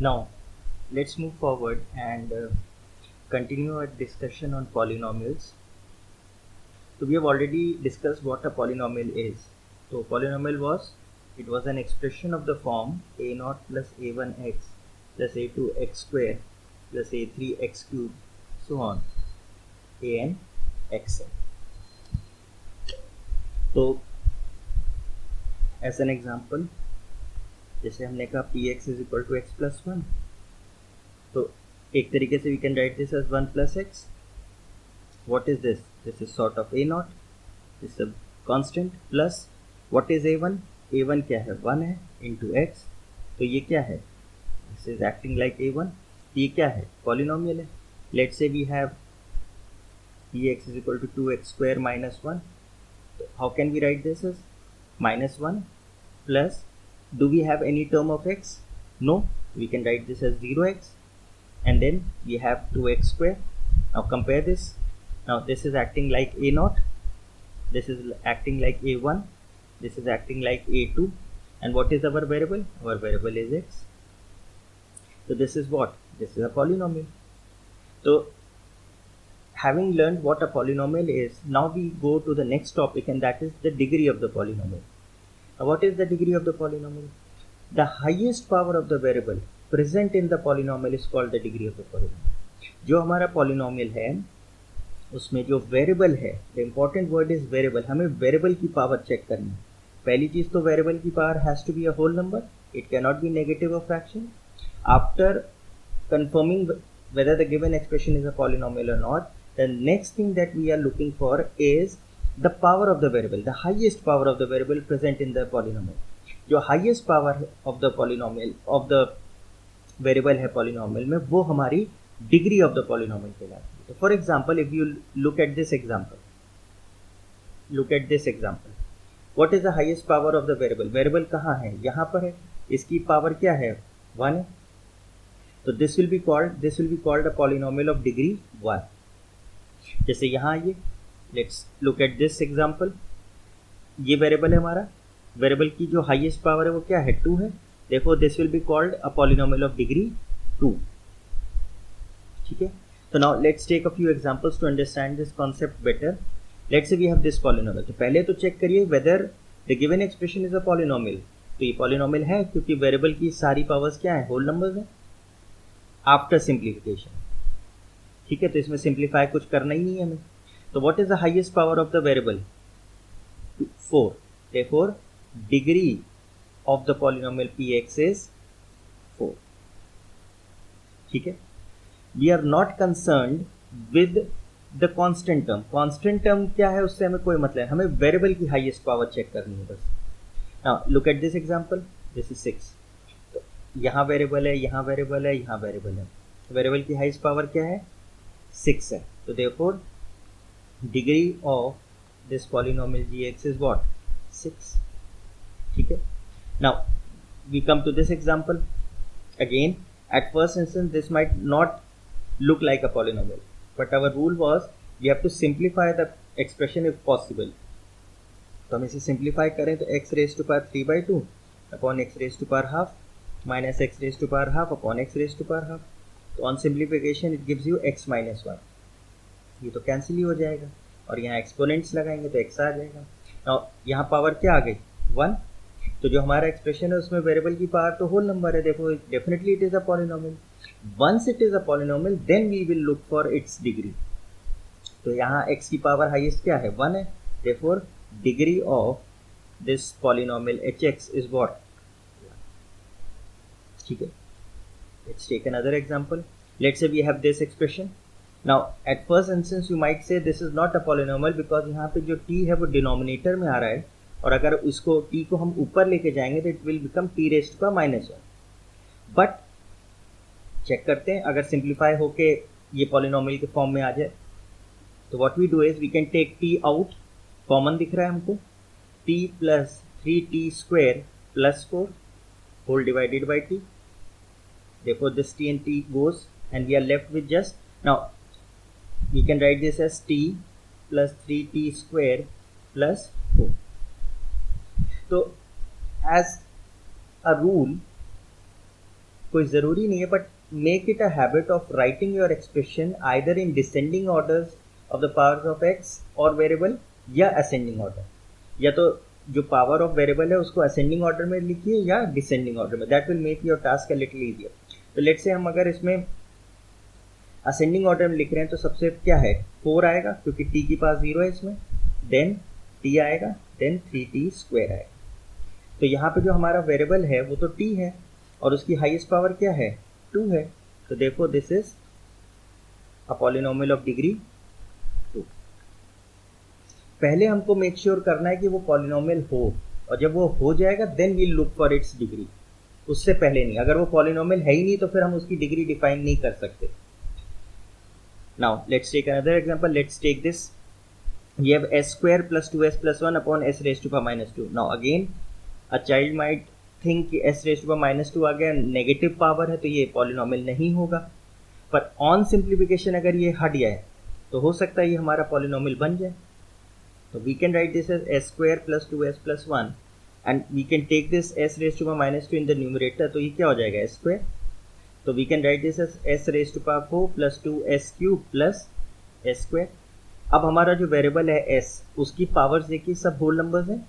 Now, let's move forward and continue our discussion on polynomials. So we have already discussed what a polynomial is. So polynomial it was an expression of the form a0 plus a1x plus a2x square plus a3x cube, so on, an xn. तो as an example, जैसे हमने कहा px is equal to x plus 1, तो एक तरीके से we can write this as 1 plus x. What is this? This is sort of a0, this is a constant, plus what is a1? a1 क्या है? 1 है into x, तो ये क्या है? This is acting like a1. ये क्या है? Polynomial है. Let's say we have px is equal to 2x square minus 1. So how can we write this as minus 1 plus, do we have any term of x? No, we can write this as 0x, and then we have 2x square. Now compare this. Now this is acting like a0, this is acting like a1, this is acting like a2, and what is our variable? Our variable is x. So this is what? This is a polynomial. So having learned what a polynomial is, now we go to the next topic, and that is the degree of the polynomial. Now what is the degree of the polynomial? The highest power of the variable present in the polynomial is called the degree of the polynomial. जो हमारा polynomial है उसमें जो variable है, the important word is variable, हमें variable की power check करनी है. पहली चीज तो वेरिएबल की power has to be a whole number, it can not be negative और fraction. After confirming whether the given expression is a polynomial or not, the next thing that we are looking for is the power of the variable, the highest power of the variable present in the polynomial. जो highest power of the polynomial of the variable है polynomial में, वो हमारी degree of the polynomial कहलाती है. So for example, if you look at this example, what is the highest power of the variable? variable कहाँ है? यहाँ पर है. इसकी पावर क्या है? 1 है. तो this will be called a polynomial of degree 1. जैसे यहाँ आइए, let's look at this example. ये वेरिएबल है हमारा, वेरिएबल की जो हाईएस्ट पावर है वो क्या है? 2 है. Therefore this will be called a polynomial of degree 2. ठीक है. So now let's take a few examples to understand this concept better. Let's say we have this polynomial. तो पहले तो चेक करिए whether the given expression is a polynomial. तो ये polynomial है क्योंकि वेरिएबल की सारी पावर्स क्या है? होल नंबर्स हैं. आफ्टर सिंप्लीफिकेशन, ठीक है, तो इसमें सिंप्लीफाई कुछ करना ही नहीं है हमें. तो what is the highest power of the variable? 4. Therefore degree of the polynomial px is 4. ठीक है. We are not concerned with the constant term. constant term क्या है उससे हमें कोई मतलब है, हमें वेरिएबल की हाईएस्ट पावर चेक करनी है बस. Now look at this example. This is 6. यहाँ वेरिएबल है, यहाँ वेरिएबल है, यहाँ वेरिएबल है. वेरिएबल की हाईएस्ट पावर क्या है? 6 है. तो therefore degree of this polynomial gx is what? 6. ठीक है. Now we come to this example. Again at first instance this might not look like a polynomial, but our rule was we have to simplify the expression if possible. तो हम इसे simplify करें तो x raise to power 3/2 upon x raise to power half minus x raised to power half upon x raised to power half. तो on simplification it gives you x minus 1. ये तो cancel ही हो जाएगा और यहाँ exponents लगाएंगे तो x आ जाएगा. Now यहाँ पावर क्या आ गई? 1. तो जो हमारा एक्सप्रेशन है उसमें वेरिएबल की पावर तो होल नंबर है, देखो definitely it is a polynomial. Once it is a polynomial then we will look for its degree. तो यहाँ x की पावर हाईएस्ट क्या है? 1 है. Therefore degree of this polynomial hx is what? ठीक है. Let's take another example. Let's say we have this expression. Now at first instance you might say this is not a polynomial because यहाँ पे जो t है वो denominator में आ रहा है, और अगर इसको t को हम ऊपर लेके जाएंगे तो it will become t raised to -1. But check करते हैं अगर सिंप्लीफाई होके ये पॉलिनोमियल के फॉर्म में आ जाए तो what we do is we can take t out. Common दिख रहा है हमको, t plus 3t square plus 4 whole divided by t. Therefore this t and t goes and we are left with just, now we can write this as t plus 3t square plus 4. So as a rule कोई ज़रूरी नहीं है, but make it a habit of writing your expression either in descending orders of the powers of x और variable, या ascending order, या तो जो power of variable है उसको असेंडिंग ऑर्डर में लिखिए या डिसेंडिंग ऑर्डर में, that will make your task a little easier. तो लेट्स से हम अगर इसमें असेंडिंग ऑर्डर में लिख रहे हैं तो सबसे क्या है 4 आएगा क्योंकि t की पास 0 है इसमें, देन t आएगा, देन 3t² आएगा। तो यहाँ पे जो हमारा वेरिएबल है वो तो t है और उसकी हाईएस्ट पावर क्या है 2 है, तो देखो this is a polynomial of degree 2। पहले हमको मेक श्योर करना है कि वो पॉलिनोमियल हो, और जब वो हो जाएगा then we'll look for its degree, उससे पहले नहीं। अगर वो पॉलिनोमियल है ही नहीं तो फिर हम उसकी डिग्री डिफाइन नहीं कर सकते। Now let's take another example. Let's take this. We have s square plus 2s plus 1 upon s raised to power minus 2. Now again a child might think कि s raised to power minus 2 आ गया, negative power है तो ये polynomial नहीं होगा, पर on simplification अगर ये हट जाए तो हो सकता है ये हमारा पॉलिनोमियल बन जाए। तो we can write this as s square plus 2s plus 1 and we can take this s raised to power minus 2 in the numerator, तो ये क्या हो जाएगा s square। तो we can write this as s raised to power 4 plus 2s cube plus s square। अब हमारा जो variable है s, उसकी पावर्स देखिए सब होल नंबर्स हैं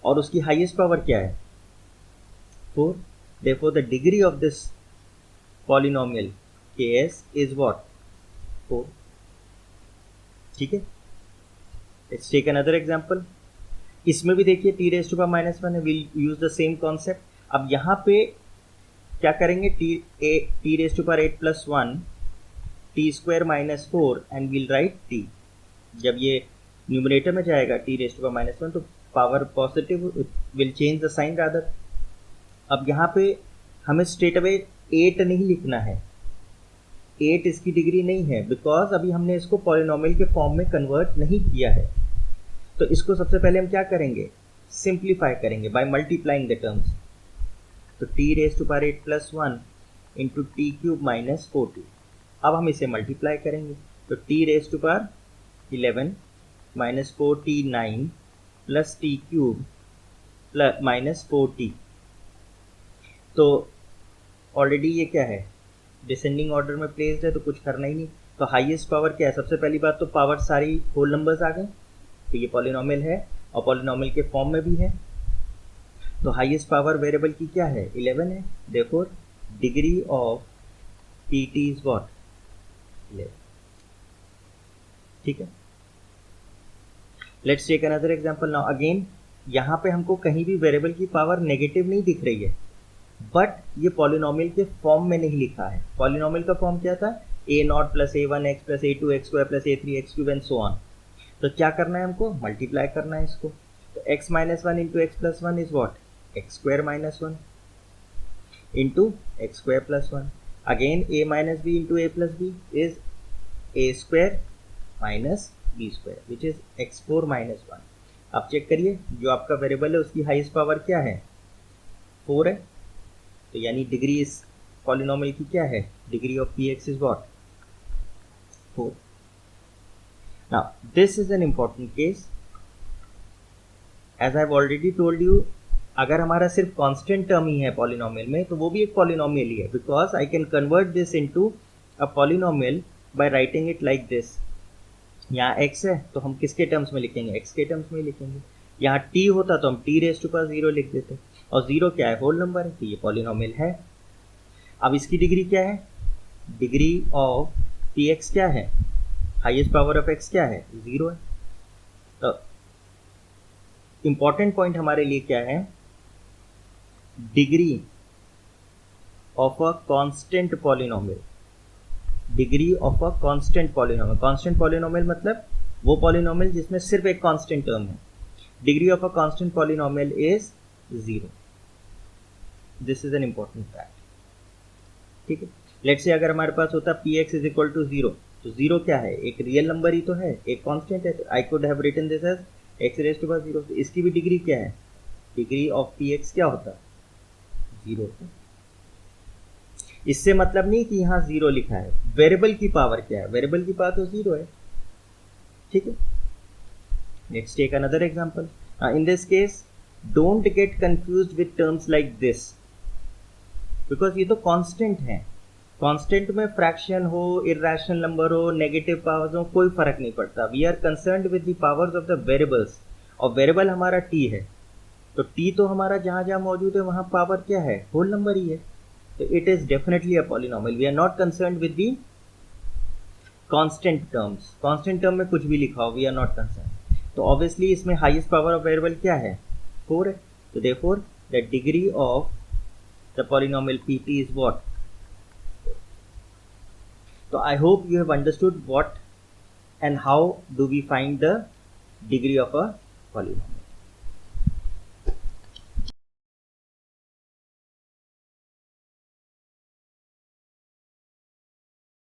और उसकी हाईएस्ट पावर क्या है 4, therefore the degree of this polynomial ks is what 4। ठीक है, लेट्स टेक अनदर एग्जांपल। इसमें भी देखिए t raised to power minus 1 है, we'll use the same concept। अब यहाँ पे क्या करेंगे t raised to power 8 plus 1 t square minus 4 and we'll write t। जब ये न्यूमरेटर में जाएगा t raised to power minus 1 तो power positive will change the sign rather. अब यहाँ पे हमें स्ट्रेट अवे 8 नहीं लिखना है, 8 इसकी डिग्री नहीं है बिकॉज अभी हमने इसको पॉलिनोमियल के फॉर्म में कन्वर्ट नहीं किया है। तो इसको सबसे पहले हम क्या करेंगे सिंप्लीफाई करेंगे बाय मल्टीप्लाइंग द टर्म्स। तो t raised to power 8 plus 1 into t cube minus 4t, अब हम इसे मल्टीप्लाई करेंगे तो t raised to power 11 minus 4t 9 plus t cube plus minus 4t। तो ऑलरेडी ये क्या है डिसेंडिंग ऑर्डर में प्लेस्ड है तो कुछ करना ही नहीं। तो हाईएस्ट पावर क्या है, सबसे पहली बात तो पावर सारी होल नंबर्स आ गए, तो ये पॉलिनोमियल है और पॉलिनोमियल के फॉर्म में भी है। तो हाईएस्ट पावर वेरिएबल की क्या है 11 है, therefore degree of pt is what 11। ठीक है, let's take another example now. Again यहाँ पे हमको कहीं भी वेरिएबल की पावर नेगेटिव नहीं दिख रही है, बट ये पॉलिनोमियल के फॉर्म में नहीं लिखा है। पॉलिनोमियल का फॉर्म क्या था a0 plus a1x plus a2x square plus a3x cube and so on. तो क्या करना है हमको मल्टीप्लाई करना है इसको। तो x minus 1 into x plus 1 is what x square minus 1 into x square plus 1। Again a minus b into a plus b is a square minus b square which is x4 minus 1। आप check करिए जो आपका variable है उसकी highest power क्या है 4 है, तो यानी डिग्री इस पॉलिनोमियल की क्या है degree of px is what 4। Now this is an important case, as I have already told you, अगर हमारा सिर्फ कांस्टेंट टर्म ही है पॉलिनोमियल में तो वो भी एक पॉलिनोमियल ही है, because I can convert this into a polynomial by writing it like this. यहाँ x है तो हम किसके टर्म्स में लिखेंगे x के टर्म्स में लिखेंगे। यहाँ t होता तो हम t रेज़ टू पावर 0 लिख देते, और 0 क्या है होल नंबर है, तो ये पॉलिनोमियल है। अब इसकी डिग्री क्या है, डिग्री ऑफ px क्या है, हाईएस्ट पावर ऑफ x क्या है 0 है। तो इंपॉर्टेंट पॉइंट हमारे लिए क्या है, degree of a constant polynomial, degree of a constant polynomial. Constant polynomial मतलब वो पॉलिनोमियल जिसमें सिर्फ एक कांस्टेंट टर्म है। Degree of a constant polynomial is 0। This is an important fact. ठीक है, लेट्स से अगर हमारे पास होता px इज इक्वल टू 0, तो 0 क्या है एक रियल नंबर ही तो है, एक कांस्टेंट है, तो I could have written this as x raise to power 0। तो इसकी भी डिग्री क्या है, डिग्री ऑफ px क्या होता 0। इससे मतलब नहीं कि यहाँ 0 लिखा है, वेरिएबल की पावर क्या है, वेरिएबल की पावर तो 0 है। ठीक है, let's take another example. In this case don't get confused with terms like this, because ये तो कांस्टेंट है, कांस्टेंट में फ्रैक्शन हो, इरेशनल नंबर हो, नेगेटिव पावर्स हो, कोई फर्क नहीं पड़ता। We are concerned with the powers of the variables, और वेरिएबल हमारा t है, तो t तो हमारा जहां जहां मौजूद है वहां पावर क्या है, होल नंबर ही है, तो it is definitely a polynomial. We are not concerned with the constant terms, constant term में कुछ भी लिखा हो, वी आर नॉट कंसर्न्ड। तो ऑब्वियसली इसमें हाईएस्ट पावर ऑफ वेरिएबल क्या है, 4 है, तो therefore the degree of the polynomial pt is what? So I hope you have understood what and how do we find the degree of a polynomial.